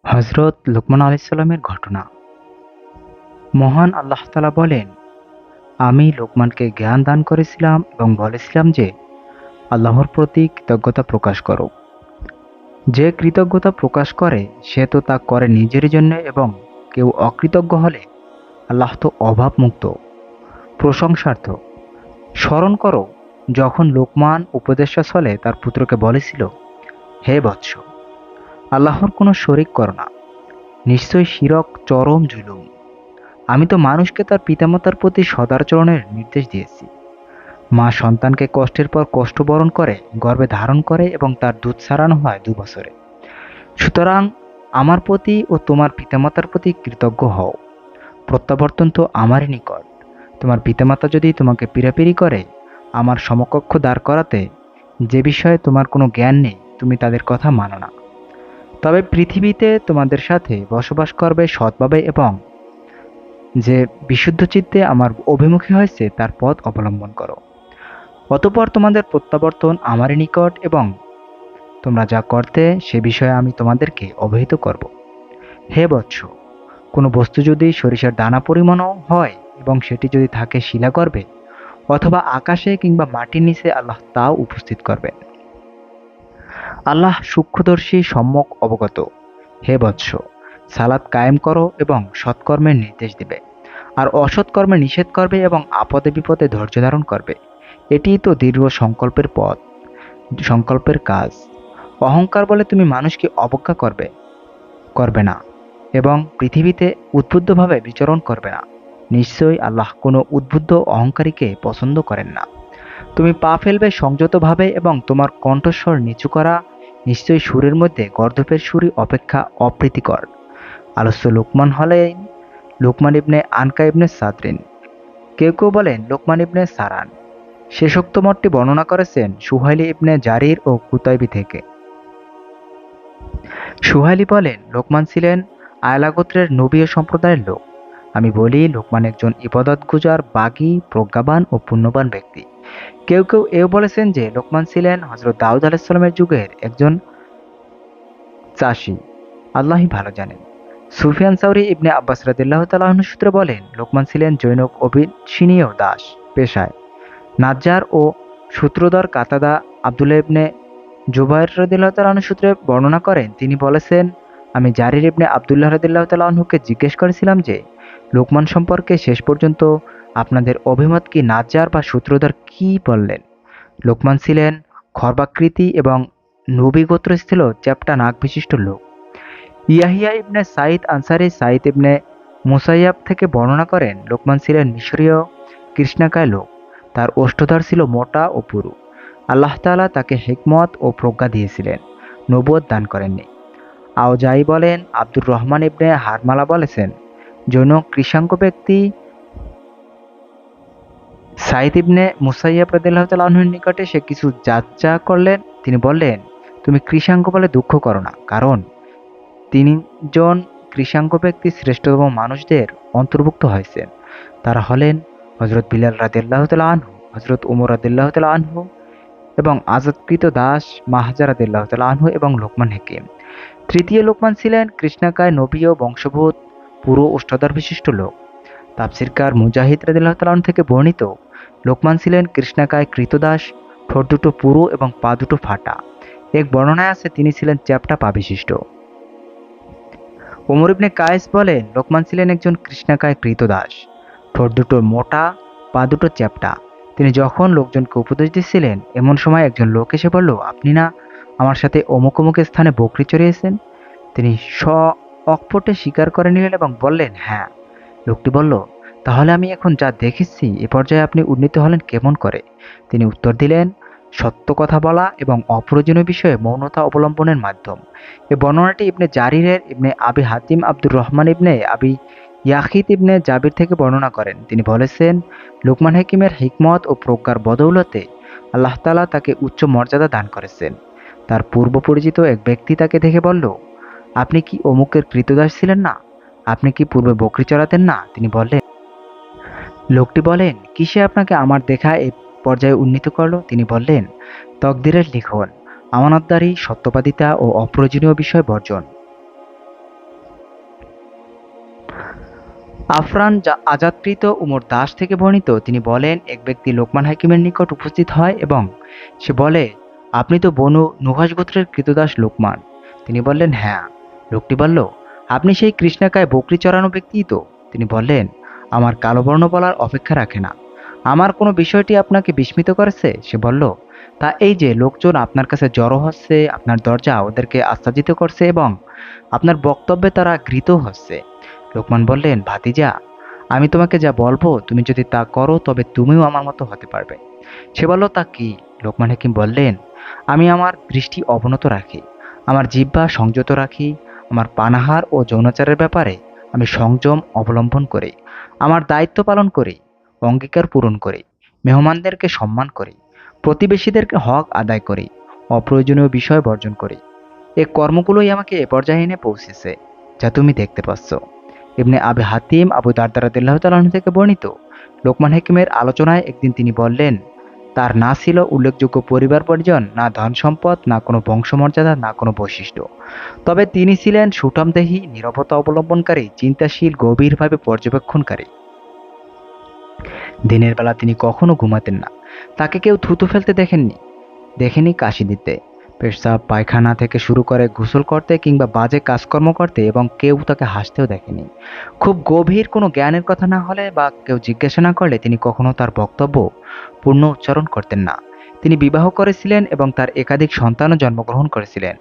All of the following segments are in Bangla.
হযরত লুকমান আলাইহিস সালামের ঘটনা। মহান আল্লাহ তাআলা বলেন, আমি লোকমানকে জ্ঞান দান করেছিলাম এবং বলেছিলাম যে, আল্লাহর প্রতি কৃতজ্ঞতা প্রকাশ করো। যে কৃতজ্ঞতা প্রকাশ করে সে তো তা করে নিজের জন্য, এবং কেউ অকৃতজ্ঞ হলে আল্লাহ তো অভাবমুক্ত, প্রশংসার্থ। স্মরণ করো যখন লোকমান উপদেষ্টা ছলে তার পুত্রকে বলেছিল, হে বৎস, আল্লাহর কোনো শরিক করো না, নিশ্চয়ই শিরক চরম জুলুম। আমি তো মানুষকে তার পিতামাতার প্রতি সদাচরণের নির্দেশ দিয়েছি। মা সন্তানকে কষ্টের পর কষ্ট বরণ করে গর্ভে ধারণ করে এবং তার দুধ ছাড়ানো হয় 2 বছরে। সুতরাং আমার প্রতি ও তোমার পিতামাতার প্রতি কৃতজ্ঞ হও। প্রত্যাবর্তন তো আমারই নিকট। তোমার পিতামাতা যদি তোমাকে পীড়াপিড়ি করে আমার সমকক্ষ দাঁড় করাতে, যে বিষয়ে তোমার কোনো জ্ঞান নেই, তুমি তাদের কথা মানো না। তবে পৃথিবীতে তোমাদের সাথে বসবাস করবে সৎভাবে এবং যে বিশুদ্ধ চিত্তে আমার অভিমুখী হয়েছে তার পথ অবলম্বন করো। অতঃপর তোমাদের প্রত্যাবর্তন আমারই নিকট, এবং তোমরা যা করতে সে বিষয়ে আমি তোমাদেরকে অবহিত করব। হে বৎস, কোনো বস্তু যদি সরিষার দানা পরিমাণও হয় এবং সেটি যদি থাকে শিলাগর্ভে অথবা আকাশে কিংবা মাটির নিচে, আল্লাহ তাও উপস্থিত করবেন। আল্লাহ সূক্ষ্মদর্শী, সম্যক অবগত। হে বৎস, সালাত কায়েম করো এবং সৎকর্মের নির্দেশ দিবে, আর অসৎকর্মে নিষেধ করবে এবং আপদে বিপদে ধৈর্য ধারণ করবে। এটিই তো দৃঢ় সংকল্পের পথ, সংকল্পের কাজ। অহংকার বলে তুমি মানুষকে অবজ্ঞা করবে করবে না, এবং পৃথিবীতে উদ্বুদ্ধভাবে বিচরণ করবে না। নিশ্চয়ই আল্লাহ কোনো উদ্বুদ্ধ অহংকারীকে পছন্দ করেন না। তুমি পা ফেলবে সংযতভাবে এবং তোমার কণ্ঠস্বর নিচু করা নিশ্চয়ই সুরের মধ্যে গর্দভের সুরই অপেক্ষা অপ্রীতিকর। আলস্য লোকমান হলেন লোকমান ইবনে আনকা ইবনে সাদরিন। কেউ কেউ বলেন লোকমান ইবনে সারান। শেষোক্ত মতটি বর্ণনা করেছেন সুহাইলি ইবনে জারির ও কুতাইবি থেকে। সুহাইলি বলেন, লোকমান ছিলেন আয়লা গোত্রের নবীয় সম্প্রদায়ের লোক। আমি বলি, লোকমান একজন ইবাদতগুজার, বাগী, প্রজ্ঞাবান ও পুণ্যবান ব্যক্তি। কেউ কেউ এও বলেছেন যে লোকমান ছিলেন হযরত দাউদ আলাইহিস সালামের যুগের একজন চাষী। আল্লাহই ভালো জানেন। সুফিয়ান সাউরি ইবনে আব্বাস রাদিয়াল্লাহু তাআলা আনহু সূত্রে বলেন, লোকমান ছিলেন জৈনক অবিচ্ছিন্নীয় দাস পেশায়। নাজ্জার ও সূত্রধর কাতাদা আব্দুল্লাহ ইবনে জুবাইর রাদিয়াল্লাহু তাআলা আনহু সূত্রে বর্ণনা করেন, তিনি বলেছেন, আমি জারির ইবনে আব্দুল্লাহ রাদিয়াল্লাহু তাআলা আনহুকে জিজ্ঞেস করেছিলাম যে, লোকমান সম্পর্কে শেষ পর্যন্ত আপনাদের অভিমত কি? নাজ্জার বা সূত্রধর কি বললেন? লোকমান ছিলেন খর্বাকৃতি এবং নবী গোত্র ছিল চ্যাপ্টা নাক বিশিষ্ট লোক। ইয়াহিয়া ইবনে সাঈদ আনসারী সাঈদ ইবনে মুসাইয়াব থেকে বর্ণনা করেন, লোকমান ছিলেন মিশরীয় কৃষ্ণাকায় লোক। তার ওষ্ঠধর ছিল মোটা ও পুরু। আল্লাহ তাআলা তাকে হিকমত ও প্রজ্ঞা দিয়েছিলেন, নবুয়ত দান করেননি। আওজাই বলেন, আব্দুর রহমান ইবনে হারমালা বলেছেন, জৈন কৃষাঙ্ক ব্যক্তি সাঈদ ইবনে মুসাইয়াব রাদিয়াল্লাহু তাআলা আনহুর নিকটে সে কিছু যাচ্চা করলেন। তিনি বললেন, তুমি কৃষাঙ্ক বলে দুঃখ করো না, কারণ তিনজন কৃষাঙ্ক ব্যক্তি শ্রেষ্ঠতম মানুষদের অন্তর্ভুক্ত হয়েছেন। তারা হলেন হযরত বিলাল রাদিয়াল্লাহু তাআলা আনহু, হযরত উমর রাদিয়াল্লাহু তাআলা আনহু এবং আজাদকৃত দাস মাহজা রাদিয়াল্লাহু তাআলা আনহু এবং লোকমান হাকিম। তৃতীয় লোকমান ছিলেন কৃষ্ণাকায় নবী ও বংশভূত পুরো ওষ্ঠধর বিশিষ্ট লোক। তাফসীরকার মুজাহিদ রাদিয়াল্লাহু তাআলা আনহু থেকে বর্ণিত, লোকমান ছিলেন কৃষ্ণাকায় কৃতদাস, ঠোঁট দুটো পুরু এবং পা দুটো ফাটা। এক বর্ণনায় আছে তিনি ছিলেন চ্যাপ্টা পা বিশিষ্ট। ওমর ইবনে কায়েস বলেন, লোকমান ছিলেন একজন কৃষ্ণাকায় কৃতদাস, ঠোঁট দুটো মোটা, পা দুটো চ্যাপ্টা। তিনি যখন লোকজনকে উপদেশ দিচ্ছিলেন, এমন সময় একজন লোক এসে বলল, আপনি না আমার সাথে অমুক অমুক স্থানে বকরি চড়িয়েছেন? তিনি অকপটে স্বীকার করে নিলেন এবং বললেন, হ্যাঁ। লোকটি বলল, তাহলে আমি এখন যা দেখেছি এ পর্যায়ে আপনি উন্নীত হলেন কেমন করে? তিনি উত্তর দিলেন, সত্য কথা বলা এবং অপ্রয়োজনীয় বিষয়ে মৌনতা অবলম্বনের মাধ্যম। এই বর্ণনাটি ইবনে জারিরের ইবনে আবি হাতিম আব্দুর রহমান ইবনে আবি ইয়াখিত ইবনে জাবির থেকে বর্ণনা করেন। তিনি বলেছেন, লুকমান হাকিমের হিকমত ও প্রজ্ঞার বদৌলতে আল্লাহ তাআলা তাকে উচ্চ মর্যাদা দান করেছেন। তার পূর্ব পরিচিত এক ব্যক্তি তাকে দেখে বলল, আপনি কি অমুকের কৃতদাস ছিলেন না? আপনি কি পূর্বে বকরি চড়াতেন না? তিনি বললেন, লোকটি বলেন, কিসে আপনাকে আমার দেখা এই পর্যায়ে উন্নীত করলো? তিনি বললেন, তকদিরের লিখন, আমানতদারি, সত্যবাদিতা ও অপ্রয়োজনীয় বিষয় বর্জন। আফরান যা আজাদকৃত উমর দাস থেকে বর্ণিত, তিনি বলেন, এক ব্যক্তি লোকমান হাকিমের নিকট উপস্থিত হয় এবং সে বলে, আপনি তো বনু নুহাশ গোত্রের কৃতদাস লোকমান। তিনি বললেন, হ্যাঁ। লোকটি বলল, আপনি সেই কৃষ্ণাকায় বকরি চড়ানো ব্যক্তিই তো? তিনি বললেন, আমার কালো বর্ণ বলার অপেক্ষা রাখে না। আমার কোনো বিষয়টি আপনাকে বিস্মিত করেছে? সে বলল, তা এই যে লোকজন আপনার কাছে জড়ো হচ্ছে, আপনার দরজা ওদেরকে আচ্ছাদিত করছে এবং আপনার বক্তব্যে তারা গৃহীত হচ্ছে। লোকমান বললেন, ভাতিজা, আমি তোমাকে যা বলবো তুমি যদি তা করো তবে তুমিও আমার মতো হতে পারবে। সে বলল, তা কি? লোকমান হাকিম বললেন, আমি আমার দৃষ্টি অবনত রাখি, আমার জিহ্বা সংযত রাখি, আমার পানাহার ও যৌনাচারের ব্যাপারে আমি সংযম অবলম্বন করি, আমার দায়িত্ব পালন করি, অঙ্গীকার পূরণ করি, মেহমানদেরকে সম্মান করি, প্রতিবেশীদেরকে হক আদায় করি, অপ্রয়োজনীয় বিষয় বর্জন করি। এই কর্মগুলোই আমাকে এ পর্যায়ে এনে পৌঁছেছে যা তুমি দেখতে পাচ্ছ। ইবনে আবি হাতিম আবু দারদা রাদিয়াল্লাহু তাআলা আনহু থেকে বর্ণিত, লোকমান হাকিমের আলোচনায় একদিন তিনি বললেন, তার না ছিল উল্লেখযোগ্য পরিবার পরিজন, না ধন সম্পদ, না কোনো বংশমর্যাদা, না কোনো বৈশিষ্ট্য। তবে তিনি ছিলেন সুঠামদেহী, নীরবতা অবলম্বনকারী, চিন্তাশীল, গভীরভাবে পর্যবেক্ষণকারী। দিনের বেলা তিনি কখনো ঘুমাতেন না। তাকে কেউ থুতু ফেলতে দেখেনি কাশি দিতে, পেশাব পায়খানা থেকে শুরু করে গোসল করতে কিংবা বাজে কাজকর্ম করতে, এবং কেউ তাকে হাসতেও দেখেনি। খুব গভীর কোনো জ্ঞানের কথা না হলে বা কেউ জিজ্ঞাসা না করলে তিনি কখনো তার বক্তব্য পূর্ণ উচ্চারণ করতেন না। তিনি বিবাহ করেছিলেন এবং তার একাধিক সন্তানও জন্মগ্রহণ করেছিলেন।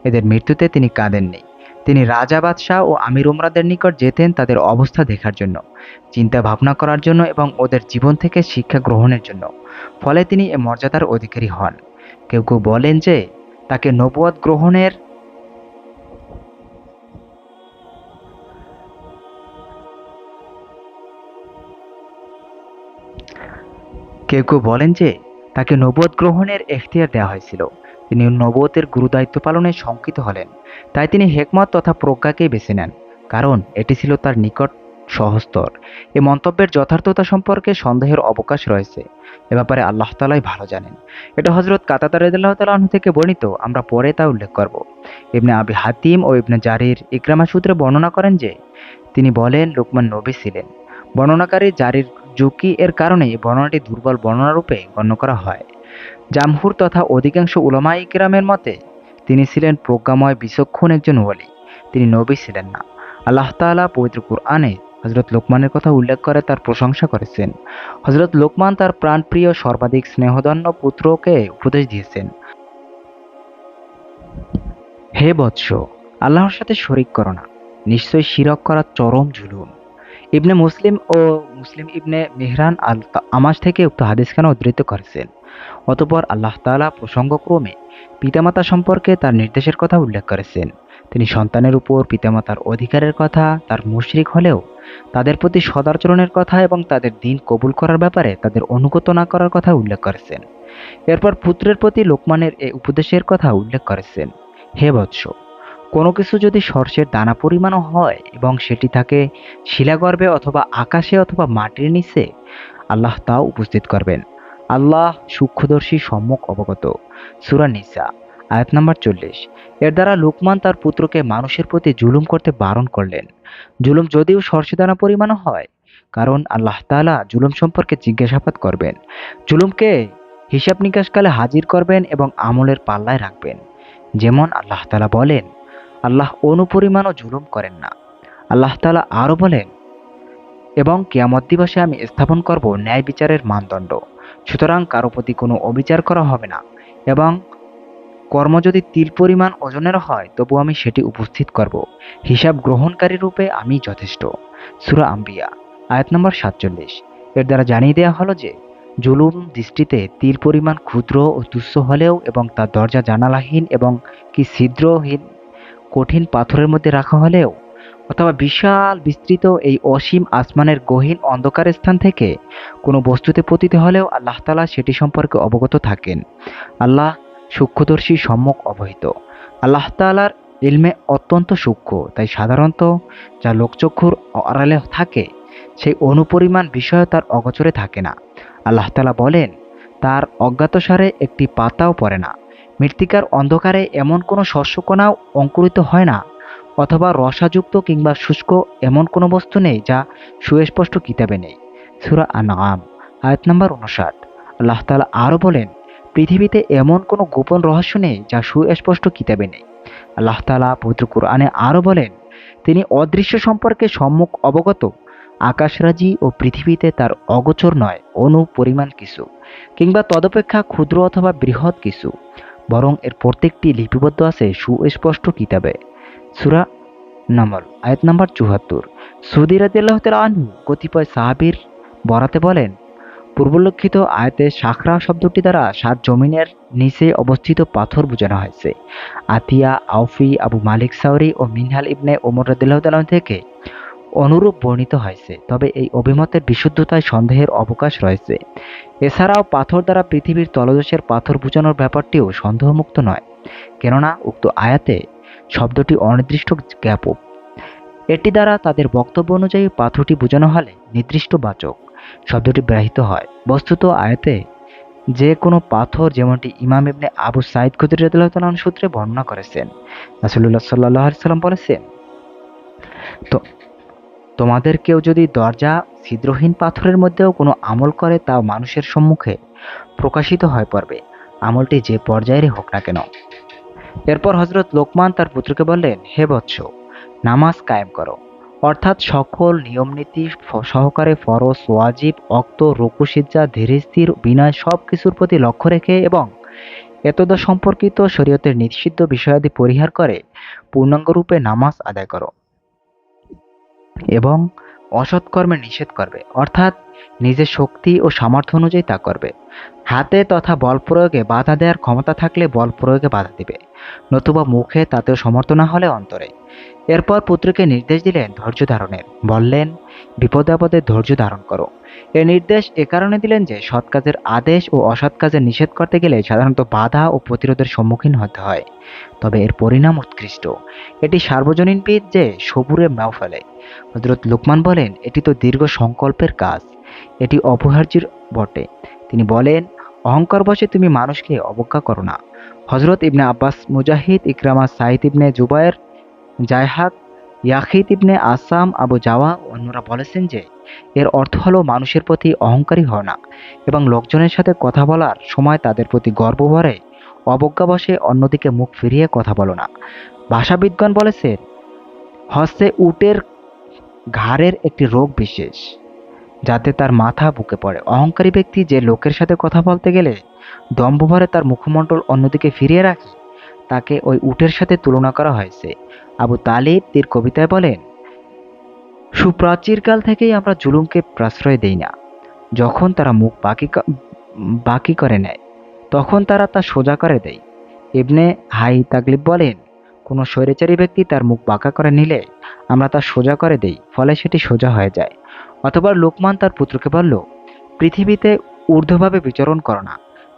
এদের মৃত্যুতে তিনি কাঁদেননি। তিনি রাজা, বাদশাহ ও আমির উমরাদের নিকট যেতেন তাদের অবস্থা দেখার জন্য, চিন্তা ভাবনা করার জন্য এবং ওদের জীবন থেকে শিক্ষা গ্রহণের জন্য। ফলে তিনি এ মর্যাদার অধিকারী হন। কেউ কেউ বলেন যে তাকে নবুয়ত গ্রহণের কেউ কেউ বলেন যে তাকে নবুয়ত গ্রহণের এখতিয়ার দেওয়া হয়েছিল। তিনি নবুয়তের গুরুদায়িত্ব পালনে শঙ্কিত হলেন। তাই তিনি হেকমত তথা প্রজ্ঞাকেই বেছে নেন, কারণ এটি ছিল তার নিকট সহস্তর। এ মন্তব্যের যথার্থতা সম্পর্কে সন্দেহের অবকাশ রয়েছে। এ ব্যাপারে আল্লাহ তাআলাই ভালো জানেন। এটা হযরত কাতাদা রাদিয়াল্লাহু তাআলা আনহু থেকে বর্ণিত, আমরা পরে তা উল্লেখ করব। ইবনে আবি হাতিম ও ইবনে জারির ইকরামা সূত্রে বর্ণনা করেন যে তিনি বলেন, লোকমান নবী ছিলেন। বর্ণনাকারী জারির ঝুঁকি এর কারণে এই বর্ণনাটি দুর্বল বর্ণনারূপে গণ্য করা হয়। জামহুর তথা অধিকাংশ উলামায়ে কিরামের মতে তিনি ছিলেন প্রজ্ঞাময় বিচক্ষণ একজন ওয়ালি। তিনি নবী ছিলেন না। আল্লাহ তাআলা পবিত্র কুরআনে হযরত লোকমানের কথা উল্লেখ করে তার প্রশংসা করেছেন। হযরত লোকমান তার প্রাণপ্রিয় সর্বাধিক স্নেহধন্য পুত্রকে উপদেশ দিয়েছেন, হে বৎস, আল্লাহর সাথে শরিক করো না। নিশ্চয়ই শিরক করা চরম জুলুম। ইবনে মুসলিম ও মুসলিম ইবনে মেহরান আল আমাশ থেকে উক্ত হাদিসখানা উদ্ধৃত করেছেন। অতঃপর আল্লাহ তাআলা প্রসঙ্গক্রমে পিতামাতা সম্পর্কে তার নির্দেশের কথা উল্লেখ করেছেন। তিনি সন্তানের উপর পিতামাতার অধিকারের কথা, তার মুশরিক হলেও তাদের প্রতি সদাচরণের কথা এবং তাদের দিন কবুল করার ব্যাপারে তাদের অনুগত না করার কথা উল্লেখ করেছেন। এরপর পুত্রের প্রতি লোকমানের এই উপদেশের কথা উল্লেখ করেছেন, হে বৎস, কোনো কিছু যদি সর্ষের দানা পরিমাণও হয় এবং সেটি থাকে শিলাগর্ভে অথবা আকাশে অথবা মাটির নিচে, আল্লাহ তাও উপস্থিত করবেন। আল্লাহ সূক্ষ্মদর্শী, সম্যক অবগত। সূরা নিসা আয়াত নাম্বার 40। এর দ্বারা লোকমান তার পুত্রকে মানুষের প্রতি জুলুম করতে বারণ করলেন, জুলুম যদিও সর্ষে দানা পরিমাণও হয়, কারণ আল্লাহ তাআলা জুলুম সম্পর্কে জিজ্ঞাসাবাদ করবেন। জুলুমকে হিসাব নিকাশকালে হাজির করবেন এবং আমলের পাল্লায় রাখবেন। যেমন আল্লাহ তাআলা বলেন, আল্লাহ অনুপরিমাণও জুলুম করেন না। আল্লাহ তাআলা আরও বলেন, এবং কিয়ামত দিবসে আমি স্থাপন করব ন্যায় বিচারের মানদণ্ড। সুতরাং কারো প্রতি কোনো অবিচার করা হবে না, এবং কর্ম যদি তিল পরিমাণ ওজনের হয় তবু আমি সেটি উপস্থিত করব। হিসাব গ্রহণকারী রূপে আমি যথেষ্ট। সূরা আম্বিয়া আয়াত নম্বর 47। এর দ্বারা জানিয়ে দেওয়া হলো যে জুলুম দৃষ্টিতে তিল পরিমাণ ক্ষুদ্র ও তুচ্ছ হলেও এবং তার দরজা জানালাহীন এবং কি ছিদ্রহীন কঠিন পাথরের মধ্যে রাখা হলেও, অথবা বিশাল বিস্তৃত এই অসীম আসমানের গহীন অন্ধকার স্থান থেকে কোনো বস্তুতে পতিত হলেও আল্লাহ তাআলা সেটি সম্পর্কে অবগত থাকেন। আল্লাহ সূক্ষ্মদর্শী, সম্যক অবহিত। আল্লাহ তাআলার ইলমে অত্যন্ত সূক্ষ্ম, তাই সাধারণত যা লোকচক্ষুর আড়ালে থাকে সেই অনুপরিমাণ বিষয় তার অগোচরে থাকে না। আল্লাহ তাআলা বলেন, তার অজ্ঞাতসারে একটি পাতাও পড়ে না। মৃত্তিকার অন্ধকারে এমন কোনো শস্যকণাও অঙ্কুরিত হয় না। অথবা রসাযুক্ত কিংবা শুষ্ক এমন কোনো বস্তু নেই যা সুস্পষ্ট কিতাবে নেই। সূরা আনআম আয়াত নাম্বার ৫৯। আল্লাহ তাআলা আরও বলেন, পৃথিবীতে এমন কোনো গোপন রহস্য নেই যা সুস্পষ্ট কিতাবে নেই। আল্লাহ তাআলা পবিত্র কুরআনে আরও বলেন, তিনি অদৃশ্য সম্পর্কে সম্যক অবগত। আকাশরাজি ও পৃথিবীতে তার অগোচর নয় অণু পরিমাণ কিছু, কিংবা তদপেক্ষা ক্ষুদ্র অথবা বৃহৎ কিছু, বরং এর প্রত্যেকটি লিপিবদ্ধ আছে সুস্পষ্ট কিতাবে। সূরা নামল আয়াত নাম্বার ৭৪। সুদী রাদিয়াল্লাহু তাআলা আনহু কতিপয় সাহাবীর বরাতে বলেন, পূর্বোল্লেখিত আয়াতে সাখরা শব্দটি দ্বারা ৭ জমিনের নিচে অবস্থিত পাথর বোঝানো হয়েছে। আতিয়া, আউফি, আবু মালিক সাওরি ও মিনহাল ইবনে ওমর রাদিয়াল্লাহু তাআলা থেকে অনুরূপ বর্ণিত হয়েছে, তবে এই অভিমতের বিশুদ্ধতায় সন্দেহের অবকাশ রয়েছে। এছাড়াও পাথর দ্বারা পৃথিবীর তলদেশের পাথর বোঝানোর ব্যাপারটিও সন্দেহমুক্ত নয়, কেননা উক্ত আয়াতে শব্দটি অনির্দিষ্ট জ্ঞাপক। এটি দ্বারা তাদের বক্তব্য অনুযায়ী পাথরটি বোঝানো হলে নির্দিষ্ট বাচক শব্দটি ব্যবহৃত হয়। বস্তুত আয়াতে যে কোনো পাথর, যেমনটি ইমাম ইবনে আবু সাঈদ খুদরী রাদিয়াল্লাহু তাআলা আনহু সূত্রে বর্ণনা করেছেন, রাসূলুল্লাহ সাল্লাল্লাহু আলাইহি সাল্লাম বলেছেন, তো তোমাদের কেউ যদি দরজা ছিদ্রহীন পাথরের মধ্যেও কোনো আমল করে, তা মানুষের সম্মুখে প্রকাশিত হয়ে পড়বে, আমলটি যে পর্যায়েরই হোক না কেন। এরপর হযরত লোকমান তার পুত্রকে বললেন, হে বৎস, নামাজ কায়েম করো, অর্থাৎ সকল নিয়মনীতি সহকারে ফরজ, ওয়াজিব, অক্ত, রুকু, সিজদা, ধীরস্থির, বিনয় সব কিছুর প্রতি লক্ষ্য রেখে এবং এতদ সম্পর্কিত শরীয়তের নিষিদ্ধ বিষয়াদি পরিহার করে পূর্ণাঙ্গরূপে নামাজ আদায় করো এবং অসৎ কর্মে নিষেধ করবে, অর্থাৎ নিজের শক্তি ও সামর্থ্য অনুযায়ী তা করবে। হাতে তথা বল প্রয়োগে বাধা দেওয়ার ক্ষমতা থাকলে বল প্রয়োগে বাধা দিবে, নতুবা মুখে, তাতেও সমর্থ না হলে অন্তরে। এরপর পুত্রকে নির্দেশ দিলেন ধৈর্য ধারণের। বললেন, বিপদে আপদে ধৈর্য ধারণ করো। এ নির্দেশ এ কারণে দিলেন যে সৎ কাজের আদেশ ও অসৎ কাজের নিষেধ করতে গেলে সাধারণত বাধা ও প্রতিরোধের সম্মুখীন হতে হয়, তবে এর পরিণাম উৎকৃষ্ট। এটি সার্বজনীন বীজ যে সবুরে ম্যাও ফেলে। হযরত লুকমান বলেন, এটি তো দীর্ঘ সংকল্পের কাজ, এটি অপরিহার্যের বটে। তিনি বলেন, অহংকার বশে তুমি মানুষকে অবজ্ঞা করো না। হযরত ইবনে আব্বাস, মুজাহিদ, ইকরামা, সাঈদ ইবনে জুবায়ের, জায়হাক, ইয়াহিদ ইবনে আসাম, আবু জাওয়া ও অন্যরা বলেছেন যে এর অর্থ হলো মানুষের প্রতি অহংকারী হও না এবং লোকজনের সাথে কথা বলার সময় তাদের প্রতি গর্ব ভরে অবজ্ঞাবশে অন্যদিকে মুখ ফিরিয়ে কথা বলো না। ভাষাবিদগণ বলেছেন, হচ্ছে উটের ঘাড়ের একটি রোগ বিশেষ, যাতে তার মাথা বুকে পড়ে। অহংকারী ব্যক্তি যে লোকের সাথে কথা বলতে গেলে দম্ভভরে তার মুখমণ্ডল অন্যদিকে ফিরিয়ে রাখে, তাকে ওই উটের সাথে তুলনা করা হয়েছে। আবু তালিব তীর কবিতায় বলেন, সুপ্রাচীরকাল থেকেই আমরা জুলুমকে প্রশ্রয় দেই না। যখন তারা মুখ বাকি করে নেয়, তখন তারা তা সোজা করে দেয়। ইবনে হাই তাগলিব বলেন, কোনো স্বৈরাচারী ব্যক্তি তার মুখ বাঁকা করে নিলে আমরা তা সোজা করে দেই, ফলে সেটি সোজা হয়ে যায়। অতঃপর লোকমান তার পুত্রকে বলল, পৃথিবীতে ঊর্ধ্বভাবে বিচরণ করো না,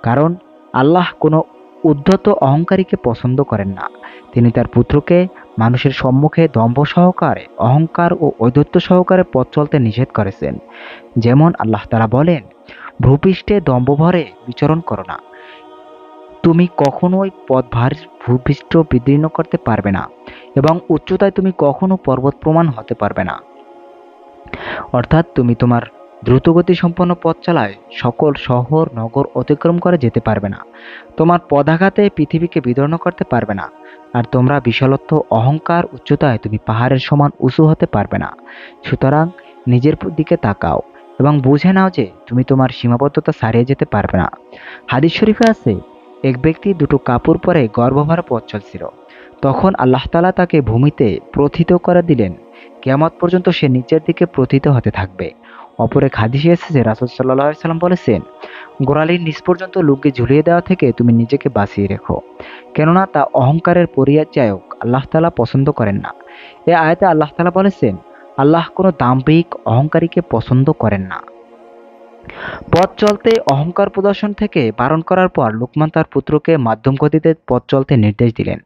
কারণ আল্লাহ কোনো উদ্ধত অহংকারীকে পছন্দ করেন না। তিনি তার পুত্রকে মানুষের সম্মুখে দম্ভ সহকারে, অহংকার ও ঔদ্ধত্য সহকারে পথ চলতে নিষেধ করেছেন। যেমন আল্লাহ তাআলা বলেন, ভূপৃষ্ঠে দম্ভভরে বিচরণ করো না, তুমি কখনোই পথভার ভূপৃষ্ঠ বিদীর্ণ করতে পারবে না এবং উচ্চতায় তুমি কখনো পর্বত প্রমাণ হতে পারবে না। অর্থাৎ তুমি তোমার দ্রুতগতি সম্পন্ন পথ চালায় সকল শহর নগর অতিক্রম করে যেতে পারবে না। তোমার পদাঘাতে পৃথিবীকে বিদীর্ণ করতে পারবে না। আর তোমরা বিশালত্ব, অহংকার, উচ্চতায় তুমি পাহাড়ের সমান উঁচু হতে পারবে না। সুতরাং নিজের দিকে তাকাও এবং বুঝে নাও যে তুমি তোমার সীমাবদ্ধতা ছাড়িয়ে যেতে পারবে না। হাদিস শরীফে আছে, এক ব্যক্তি দুটো কাপড় পরে গর্ভভরা পথ চলছিল। তখন আল্লাহ তাআলা তাকে ভূমিতে প্রথিত করে দিলেন। কিয়ামত পর্যন্ত সে নিচের দিকে প্রথিত হতে থাকবে। অপর এক হাদিসে এসেছে, রাসূল সাল্লাল্লাহু আলাইহি সাল্লাম বলেছেন, গোড়ালির নিচ পর্যন্ত লুঙ্গি ঝুলিয়ে দেওয়া থেকে তুমি নিজেকে বাঁচিয়ে রেখো, কেননা তা অহংকারের পরিচায়ক আল্লাহ তাআলা পছন্দ করেন না। এই আয়াতে আল্লাহ তাআলা বলেছেন, আল্লাহ কোনো দাম্ভিক অহংকারীকে পছন্দ করেন না। পথ চলতে অহংকার প্রদর্শন থেকে বারণ করার পর লোকমান তার পুত্রকে মাধ্যম গতিতে পথ চলতে নির্দেশ দিলেন,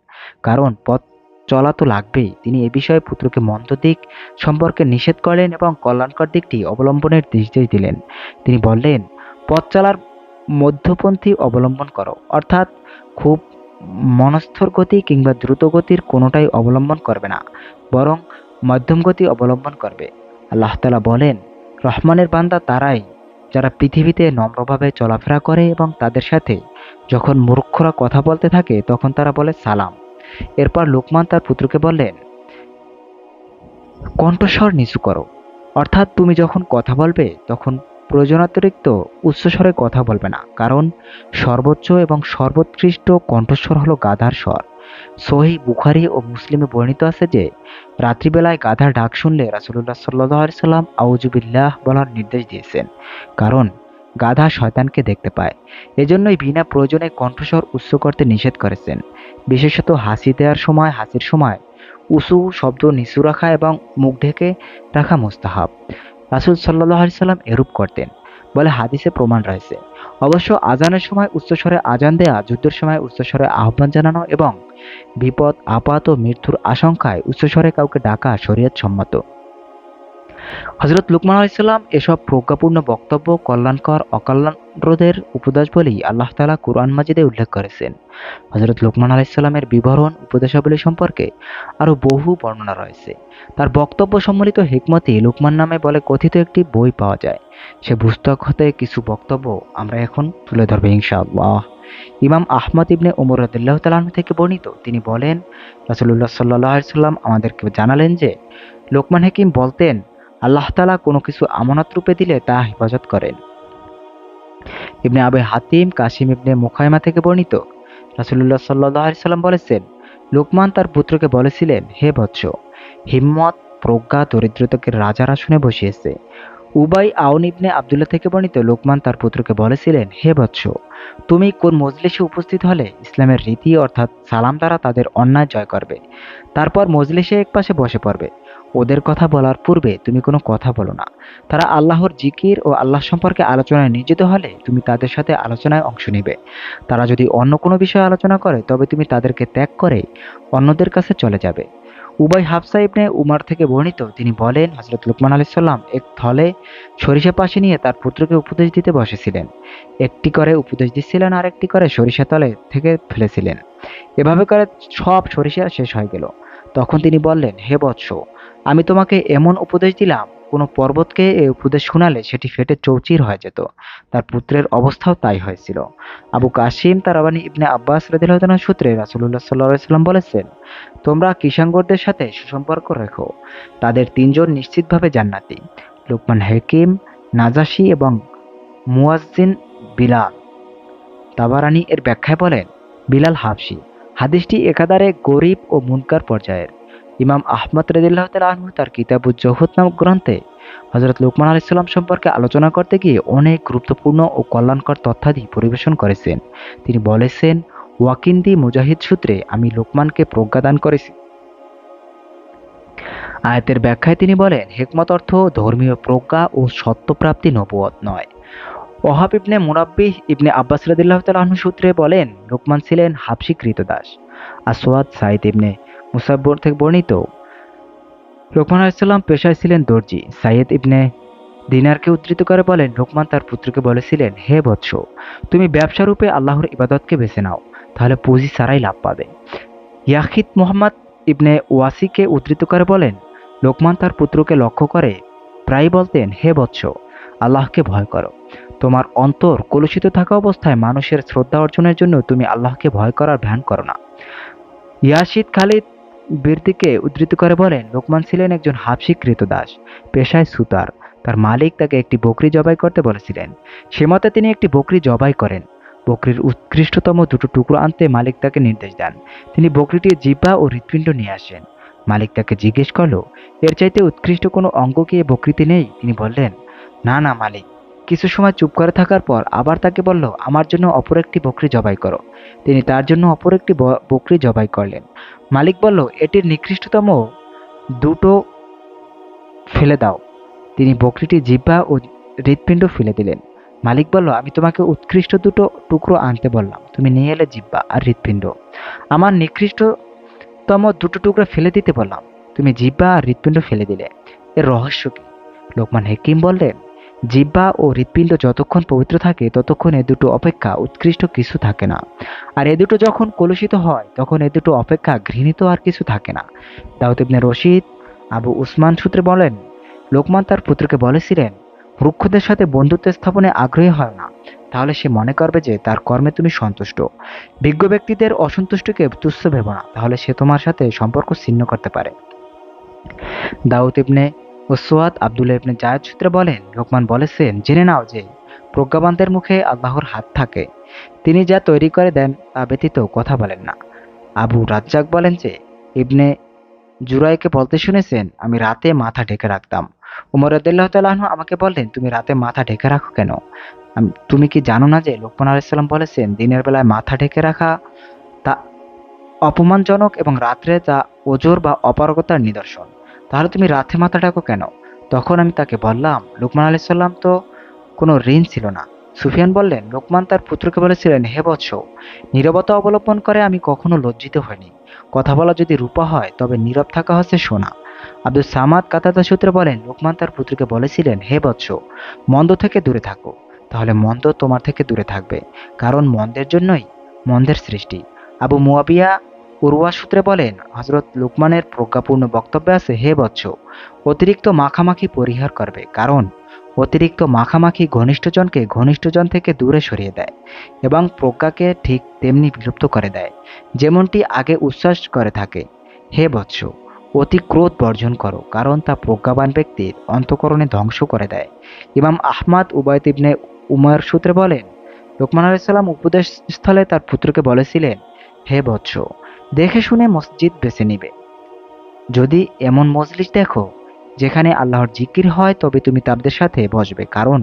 কারণ পথ চলা তো লাগবেই। তিনি এ বিষয়ে পুত্রকে মন্দ দিক সম্পর্কে নিষেধ করলেন এবং কল্যাণকর দিকটি অবলম্বনের নির্দেশ দিলেন। তিনি বললেন, পথ চলার মধ্যপন্থী অবলম্বন করো, অর্থাৎ খুব মনস্থর গতি কিংবা দ্রুত গতির কোনোটাই অবলম্বন করবে না, বরং মধ্যম গতি অবলম্বন করবে। আল্লাহ তাআলা বলেন, রহমানের বান্দা তারাই যারা পৃথিবীতে নম্রভাবে চলাফেরা করে এবং তাদের সাথে যখন মূর্খরা কথা বলতে থাকে তখন তারা বলে সালাম। এরপর লোকমান তার পুত্রকে বললেন, কণ্ঠস্বর নিচু করো, অর্থাৎ তুমি যখন কথা বলবে তখন প্রয়োজনাতিরিক্ত উচ্চস্বরে কথা বলবে না, কারণ সর্বোচ্চ এবং সর্বোৎকৃষ্ট কণ্ঠস্বর হলো গাধার স্বর। সহিহ বুখারী ও মুসলিমে বর্ণিত আছে যে রাত্রিবেলায় গাধার ডাক শুনলে রাসূলুল্লাহ সাল্লাল্লাহু আলাইহি সাল্লাম আউযু বিল্লাহ বলার নির্দেশ দিয়েছেন, কারণ গাধা শয়তানকে দেখতে পায়। এজন্যই বিনা প্রয়োজনে কণ্ঠস্বর উচ্চ করতে নিষেধ করেছেন। বিশেষত হাসি দেওয়ার সময়, হাসির সময় উঁচু শব্দ নিচু রাখা এবং মুখ ঢেকে রাখা মুস্তাহাব। রাসূল সাল্লাল্লাহু আলাইহি সাল্লাম এরূপ করতেন বলে হাদিসে প্রমাণ রয়েছে। অবশ্য আজানের সময় উচ্চস্বরে আজান দেয়া, যুদ্ধের সময় উচ্চস্বরে আহ্বান জানানো এবং বিপদ আপদ ও মৃত্যুর আশঙ্কায় উচ্চস্বরে কাউকে ডাকা শরীয়ত সম্মত। হযরত লুকমান আলাইহিস সালাম এসব প্রজ্ঞাপূর্ণ বক্তব্য কল্যাণকর অকল্যাণ রোধের উপদেশ বলেই আল্লাহ তাআলা কুরআন মাজিদে উল্লেখ করেছেন। হযরত লুকমান আলাইহিস সালামের বিবরণ উপদেশাবলী সম্পর্কে আরও বহু বর্ণনা রয়েছে। তার বক্তব্য সম্বলিত হিকমতে লুকমান নামে বলে কথিত একটি বই পাওয়া যায়। সে পুস্তক হতে কিছু বক্তব্য আমরা এখন তুলে ধরবো ইনশাআল্লাহ। ইমাম আহমদ ইবনে ওমর রাদিয়াল্লাহু তাআলা আনহু থেকে বর্ণিত, তিনি বলেন, রাসূলুল্লাহ সাল্লাল্লাহু আলাইহি সাল্লাম আমাদেরকে জানালেন যে লোকমান হাকিম বলতেন, আল্লাহ তাআলা কোনো কিছু আমানত রূপে দিলে তা হেফাজত করেন। ইবনে আবি হাতিম কাসিম ইবনে মুখায়মা থেকে বর্ণিত, রাসূলুল্লাহ সাল্লাল্লাহু আলাইহি সাল্লাম বলেছেন, লোকমান তার পুত্রকে বলেছিলেন, হে বৎস, হিম্মত, প্রজ্ঞা দরিদ্রতাকে রাজার আসনে বসিয়েছে। উবাই আউন ইবনে আব্দুল্লাহ থেকে বর্ণিত, লোকমান তার পুত্রকে বলেছিলেন, হে বৎস, তুমি কোন মজলিসে উপস্থিত হলে ইসলামের রীতি অর্থাৎ সালাম দ্বারা তাদের অন্যায় জয় করবে। তারপর মজলিসে একপাশে বসে পড়বে। ওদের কথা বলার পূর্বে তুমি কোনো কথা বলো না। তারা আল্লাহর জিকির ও আল্লাহ সম্পর্কে আলোচনায় নিয়োজিত হলে তুমি তাদের সাথে আলোচনায় অংশ নিবে। তারা যদি অন্য কোনো বিষয়ে আলোচনা করে তবে তুমি তাদেরকে ত্যাগ করে অন্যদের কাছে চলে যাবে। উবাই হাফসা ইবনে উমার থেকে বর্ণিত, তিনি বলেন, হযরত লুকমান আলাইহিস সালাম এক থলে সরিষা পাশে নিয়ে তার পুত্রকে উপদেশ দিতে বসেছিলেন। একটি করে উপদেশ দিচ্ছিলেন আর একটি করে সরিষা তলে থেকে ফেলেছিলেন। এভাবে করে সব সরিষা শেষ হয়ে গেল। তখন তিনি বললেন, হে বৎস, আমি তোমাকে এমন উপদেশ দিলাম, কোনো পর্বতকে এই উপদেশ শোনালে সেটি ফেটে চৌচির হয়ে যেত। তার পুত্রের অবস্থাও তাই হয়েছিল। আবু কাসিম তারাবানি ইবনে আব্বাস রাদিয়াল্লাহু তাআলা সূত্রে রাসূলুল্লাহ সাল্লাল্লাহু আলাইহি সাল্লাম বলেছেন, তোমরা কিশাঙ্গরদের সাথে সুসম্পর্ক রেখো, তাদের তিনজন নিশ্চিতভাবে জান্নাতি, লুকমান হাকিম, নাজাশী এবং মুয়াজ্জিন বিলাল। তাবারানী এর ব্যাখ্যায় বলেন, বিলাল হাবশী। হাদিসটি একাধারে গরীব ও মুনকার পর্যায়ের। ইমাম আহমদ রাদিয়াল্লাহু তাআলা আনহু তার কিতাবুজ জুহুদ নামক গ্রন্থে হযরত লুকমান আলাইহিস সালাম সম্পর্কে আলোচনা করতে গিয়ে অনেক গুরুত্বপূর্ণ ও কল্যাণকর তথ্যাদি পরিবেশন করেছেন। তিনি বলেছেন, ওয়াকিন্দি মুজাহিদ সূত্রে আমি লোকমানকে প্রজ্ঞা দান করেছি। আয়াতের ব্যাখ্যায় তিনি বলেন, হিকমত অর্থ ধর্মীয় প্রজ্ঞা ও সত্যপ্রাপ্তি, নবুয়ত নয়। ওহাব ইবনে মুনাব্বিহ ইবনে আব্বাস রাদিয়াল্লাহু তাআলা আনহু সূত্রে বলেন, লোকমান ছিলেন হাবশী কৃতদাস। আসওয়াদ সাঈদ ইবনে মুসাব্বর থেকে বর্ণিত, লোকমান আলাইহিস সালাম পেশায় ছিলেন দর্জি। সাইয়েদ ইবনে দিনারকে উদ্ধৃত করে বলেন, লোকমান তার পুত্রকে বলেছিলেন, হে বৎস, তুমি ব্যবসা রূপে আল্লাহর ইবাদতকে বেছে নাও, তাহলে পুঁজি ছাড়াই লাভ পাবে। ইয়াহিদ মুহাম্মদ ইবনে ওয়াসিকে উদ্ধৃত করে বলেন, লোকমান তার পুত্রকে লক্ষ্য করে প্রায় বলতেন, হে বৎস, আল্লাহকে ভয় করো। তোমার অন্তর কলুষিত থাকা অবস্থায় মানুষের শ্রদ্ধা অর্জনের জন্য তুমি আল্লাহকে ভয় করার ভান করো না। ইয়াসিদ খালিদ বীরতিকে উদ্ধৃত করে বলেন, লোকমান ছিলেন একজন হাবশী কৃতদাস, পেশায় সুতার। তার মালিক তাকে একটি বকরি জবাই করতে বলেছিলেন। সে মতে তিনি একটি বকরি জবাই করেন। বকরির উৎকৃষ্টতম দুটো টুকরো আনতে মালিক তাকে নির্দেশ দেন। তিনি বকরিটির জিহ্বা ও হৃৎপিণ্ড নিয়ে আসেন। মালিক তাকে জিজ্ঞেস করল, এর চাইতে উৎকৃষ্ট কোনো অঙ্গ কি এ বকরিতে নেই? তিনি বললেন, না না মালিক। কিছু সময় চুপ করে থাকার পর আবার তাকে বলল, আমার জন্য অপর একটি বকরি জবাই করো। তিনি তার জন্য অপর একটি বকরি জবাই করলেন। মালিক বলল, এটির নিকৃষ্টতম দুটো ফেলে দাও। তিনি বকরিটির জিহ্বা ও হৃৎপিণ্ড ফেলে দিলেন। মালিক বলল, আমি তোমাকে উৎকৃষ্ট দুটো টুকরো আনতে বললাম, তুমি নিয়ে এলে জিহ্বা আর হৃৎপিণ্ড। আমার নিকৃষ্টতম দুটো টুকরো ফেলে দিতে বললাম, তুমি জিহ্বা আর হৃৎপিণ্ড ফেলে দিলে। এর রহস্য কি? লোকমান হাকিম বললেন, জিহ্বা ও হৃৎপিণ্ড যতক্ষণ পবিত্র থাকে ততক্ষণ এ দুটো অপেক্ষা উৎকৃষ্ট কিছু থাকে না। আর এ দুটো যখন কলুষিত হয় তখন এ দুটো অপেক্ষা ঘৃণিত আর কিছু থাকে না। দাউদ ইবনে রশিদ আবু উসমান সূত্রে বলেন, লোকমান তার পুত্রকে বলেছিলেন, রুক্ষদের সাথে বন্ধুত্ব স্থাপনে আগ্রহী হয় না, তাহলে সে মনে করবে যে তার কর্মে তুমি সন্তুষ্ট। বিজ্ঞ ব্যক্তিদের অসন্তুষ্টকে তুচ্ছ ভেবো না, তাহলে সে তোমার সাথে সম্পর্ক ছিন্ন করতে পারে। দাউদ ইবনে ওসওয়াদ আব্দুল্লাহ ইবনে জায়েদ সূত্রে বলেন, লোকমান বলেছেন, জেনে নাও যে প্রজ্ঞাবানদের মুখে আল্লাহর হাত থাকে, তিনি যা তৈরি করে দেন তা ব্যতীত কথা বলেন না। আবু রাজ্জাক বলেন যে, ইবনে জুরাইকে বলতে শুনেছেন, আমি রাতে মাথা ঢেকে রাখতাম। উমর রাদিয়াল্লাহু তাআলা আনহু আমাকে বললেন, তুমি রাতে মাথা ঢেকে রাখো কেন? তুমি কি জানো না যে লোকমান আলাইহিস সালাম বলেছেন, দিনের বেলায় মাথা ঢেকে রাখা তা অপমানজনক এবং রাত্রে তা ওজর বা অপারগতার নিদর্শন। তাহলে তুমি রাতে মাথা ঢাকো কেন? তখন আমি তাকে বললাম, লোকমান আলাইহিস সালাম তো কোনো ঋণ ছিল না। সুফিয়ান বললেন, লোকমান তার পুত্রকে বলেছিলেন, হে বৎস, নীরবতা অবলম্বন করে আমি কখনো লজ্জিত হইনি। কথা বলা যদি রূপা হয় তবে নীরব থাকা হচ্ছে সোনা। আব্দুল সামাদ কাতাদা সূত্রে বলেন, লোকমান তার পুত্রকে বলেছিলেন, হে বৎস, মন্দ থেকে দূরে থাকো, তাহলে মন্দ তোমার থেকে দূরে থাকবে, কারণ মন্দের জন্যই মন্দের সৃষ্টি। আবু মুয়াবিয়া উরওয়া সূত্রে বলেন, হযরত লুকমানের প্রজ্ঞাপূর্ণ বক্তব্যে আছে, হে বৎস, অতিরিক্ত মাখামাখি পরিহার করবে, কারণ অতিরিক্ত মাখামাখি ঘনিষ্ঠজনকে ঘনিষ্ঠজন থেকে দূরে সরিয়ে দেয় এবং প্রজ্ঞাকে ঠিক তেমনি বিলুপ্ত করে দেয়, যেমনটি আগে উচ্ছ্বাস করে থাকে। হে বৎস, অতি ক্রোধ বর্জন করো, কারণ তা প্রজ্ঞাবান ব্যক্তির অন্তঃকরণে ধ্বংস করে দেয়। ইমাম আহমাদ উবায়দ ইবনে উমর সূত্রে বলেন, লোকমান আলাইহিস সালাম উপদেশ স্থলে তার পুত্রকে বলেছিলেন, হে বৎস, দেখে শুনে মসজিদ বেছে নিবে। যদি এমন মজলিস দেখো যেখানে আল্লাহর জিকির হয় তবে তুমি তাদের সাথে বসবে, কারণ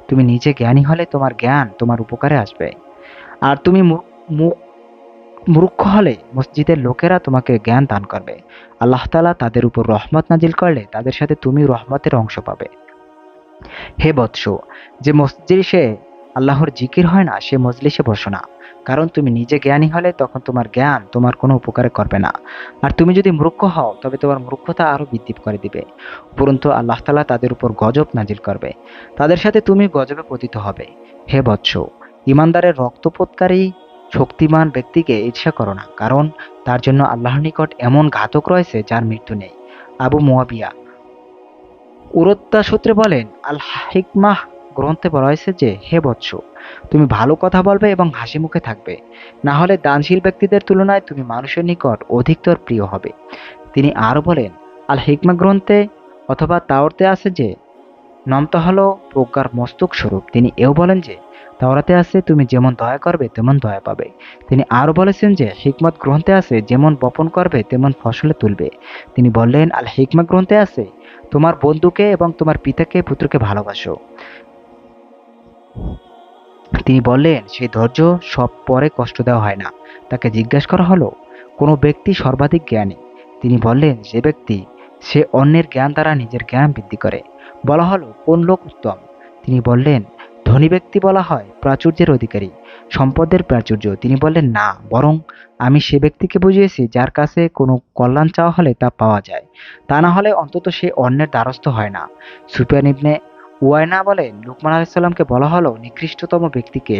তুমি নিজে জ্ঞানী হলে তোমার জ্ঞান তোমার উপকারে আসবে। আর তুমি মূর্খ হলে মসজিদের লোকেরা তোমাকে জ্ঞান দান করবে। আল্লাহ তাআলা তাদের উপর রহমত নাজিল করলে তাদের সাথে তুমি রহমতের অংশ পাবে। হে বৎস, যে মজলিসে আল্লাহর জিকির হয় না সে মজলিসে বসো না, কারণ তুমি নিজে জ্ঞানী হলে তখন তোমার জ্ঞান তোমার কোনো উপকারে করবে না। আর তুমি যদি মূর্খ হও তবে তোমার মূর্খতা আরো বৃদ্ধি করে দিবে, উপরন্তু আল্লাহ তাআলা তাদের উপর গজব নাজিল করবে, তাদের সাথে তুমি গজবে পতিত হবে। হে বৎস, ইমানদারের রক্তপাতকারী শক্তিমান ব্যক্তিকে ঈর্ষা করো না, কারণ তার জন্য আল্লাহর নিকট এমন ঘাতক রয়েছে যার মৃত্যু নেই। আবু মুয়াবিয়া উরত্তা সূত্রে বলেন, আল হিকমাহ গ্রন্থে বলা হয়েছে যে, হে বৎস, তুমি ভালো কথা বলবে এবং হাসি মুখে থাকবে, না হলে দানশীল ব্যক্তিদের তুলনায় তুমি মানুষের নিকট অধিকতর প্রিয় হবে। তিনি আরো বলেন, আল হিকমা গ্রন্থে অথবা তাওরাতে আছে যে, নমতা হলো প্রজ্ঞার মস্তক স্বরূপ। তিনি এও বলেন যে, তাওরাতে আছে, তুমি যেমন দয়া করবে তেমন দয়া পাবে। তিনি আরো বলেছেন যে, হিকমত গ্রন্থে আছে, যেমন বপন করবে তেমন ফসলে তুলবে। তিনি বললেন, আল হিকমা গ্রন্থে আছে, তোমার বন্ধুকে এবং তোমার পিতাকে পুত্রকে ভালোবাসো। তিনি বললেন, সেই ধৈর্য সব পরে কষ্ট দেওয়া হয় না। তাকে জিজ্ঞাসা করা হলো, কোনো ব্যক্তি সর্বাধিক জ্ঞানী? তিনি বললেন, যে ব্যক্তি সে অন্যের জ্ঞান দ্বারা নিজের জ্ঞান বৃদ্ধি করে। বলা হলো, কোন লোক উত্তম? তিনি বললেন, ধনী ব্যক্তি বলা হয় প্রাচুর্যের অধিকারী, সম্পদের প্রাচুর্য। তিনি বললেন, না, বরং আমি সে ব্যক্তিকে বুঝিয়েছি যার কাছে কোনো কল্যাণ চাওয়া হলে তা পাওয়া যায়, তা না হলে অন্তত সে অন্যের দ্বারস্থ হয় না। সুফিয়ান ইবনে উয়াইনা বলেন, লুকমান আলাইহিস সালামকে বলা হলো নিকৃষ্টতম ব্যক্তিকে।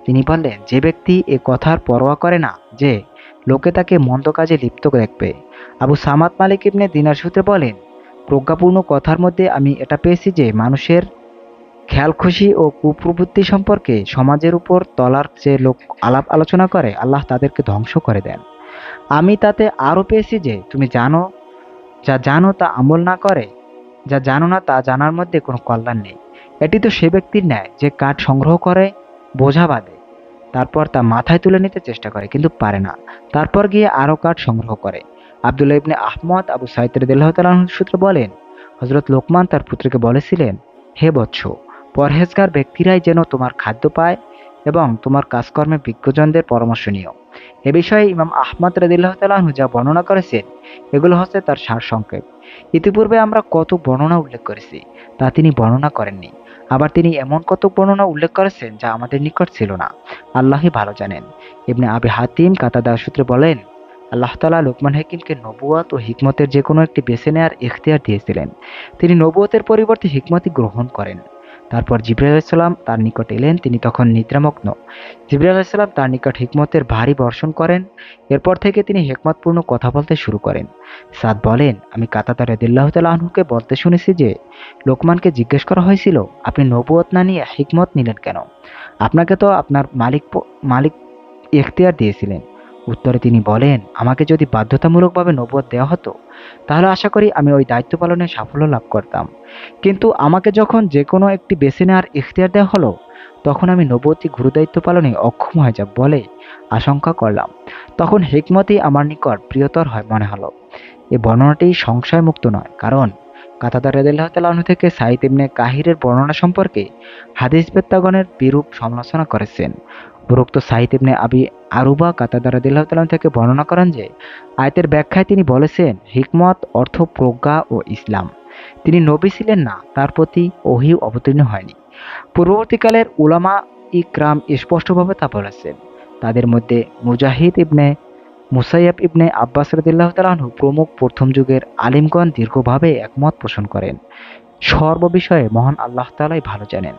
তিনি বললেন, যে ব্যক্তি এ কথার পরোয়া করে না যে লোকে তাকে মন্দ কাজে লিপ্ত দেখবে। আবু সামাদ মালিক ইবনে দিনার সূত্রে বলেন, প্রজ্ঞাপূর্ণ কথার মধ্যে আমি এটা পেয়েছি যে মানুষের খেয়ালখুশি ও কুপ্রবৃত্তি সম্পর্কে সমাজের উপর তলার যে লোক আলাপ আলোচনা করে আল্লাহ তাদেরকে ধ্বংস করে দেন। আমি তাতে আরো পেয়েছি যে, তুমি জানো, যা জানো তা আমল না করে, যা জানো না তা জানার মধ্যে কোনো কল্যাণ নেই। এটি তো সে ব্যক্তির ন্যায় যে কাঠ সংগ্রহ করে, বোঝা বাঁধে, তারপর তা মাথায় তুলে নিতে চেষ্টা করে কিন্তু পারে না, তারপর গিয়ে আরো কাঠ সংগ্রহ করে। আব্দুল্লাহ ইবনে আহমদ আবু সাঈদ রাদিয়াল্লাহু তাআলা আনহু সূত্রে বলেন, হযরত লোকমান তার পুত্রকে বলেছিলেন, হে বৎস, পরহেজগার ব্যক্তিরাই যেন তোমার খাদ্য পায় এবং তোমার কাজকর্মে বিজ্ঞজনদের পরামর্শ নিও। এ বিষয়ে ইমাম আহমদ রাদিয়াল্লাহু তাআলা আনহু যা বর্ণনা করেছেন এগুলো হচ্ছে তার সারসংক্ষেপ। ইতিপূর্বে আমরা কত বর্ণনা উল্লেখ করেছি তা তিনি বর্ণনা করেননি। আবার তিনি এমন কত বর্ণনা উল্লেখ করেছেন যা আমাদের নিকট ছিল না, আল্লাহই ভালো জানেন। ইবনে আবি হাতিম কাতাদা সূত্রে বলেন, আল্লাহ তাআলা লোকমান হাকিমকে নবুয়ত ও হিকমতের যে কোনো একটি বেছে নেয়ার ইখতিয়ার দিয়েছিলেন। তিনি নবুয়তের পরিবর্তে হিকমতই গ্রহণ করেন। তারপর জিবরাইল আলাইহিস সালাম তার নিকট এলেন, তিনি তখন নিদ্রামগ্ন। জিবরাইল আলাইহিস সালাম তার নিকট হিকমতের ভারী বর্ষণ করেন। এরপর থেকে তিনি হিকমতপূর্ণ কথা বলতে শুরু করেন। সাদ বলেন, আমি কাতাদা রাদিয়াল্লাহু তাআলা আনহুকে বলতে শুনেছি যে লোকমানকে জিজ্ঞেস করা হয়েছিল, আপনি নবুয়ত না নিয়ে হিকমত নিলেন কেন? আপনাকে তো আপনার মালিক এখতিয়ার দিয়েছিলেন। উত্তরে তিনি বলেন, আমাকে যদি বাধ্যতামূলকভাবে নবুয়ত দেওয়া হতো তাহলে আশা করি আমি ওই দায়িত্ব পালনে সাফল্য লাভ করতাম। কিন্তু আমাকে যখন যে কোনো একটি বেছে নেওয়ার ইখতিয়ার দেওয়া হলো, তখন আমি নবুয়তি গুরুদায়িত্ব পালনে অক্ষম হয়ে যাব বলে আশঙ্কা করলাম। তখন হিকমতই আমার নিকট প্রিয়তর হয় মনে হলো। এই বর্ণনাটি সংশয়মুক্ত নয়, কারণ কাতাদা রাদিয়াল্লাহু তাআলা আনহু থেকে সাঈদ ইবনে কাহিরের বর্ণনা সম্পর্কে হাদিস বেত্তাগণের বিরূপ সমালোচনা করেছেন। উপরোক্ত সাঈদ ইবনে আবি আরুবা কাতাদা রাদিয়াল্লাহু তাআলা থেকে বর্ণনা করেন যে আয়াতের ব্যাখ্যায় তিনি বলেছেন, হিকমত অর্থ প্রজ্ঞা ও ইসলাম। তিনি নবী ছিলেন না, তার প্রতি ওহী অবতীর্ণ হয়নি। পূর্ববর্তীকালের উলামা ইকরাম স্পষ্টভাবে তা বলেছেন। তাদের মধ্যে মুজাহিদ ইবনে মুসাইয়াব ইবনে আব্বাস রাদিয়াল্লাহু তাআলা আনহু প্রমুখ প্রথম যুগের আলিমগণ দীর্ঘভাবে একমত পোষণ করেন। সর্ববিষয়ে মহান আল্লাহ তাআলাই ভালো জানেন।